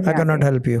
I cannot help you.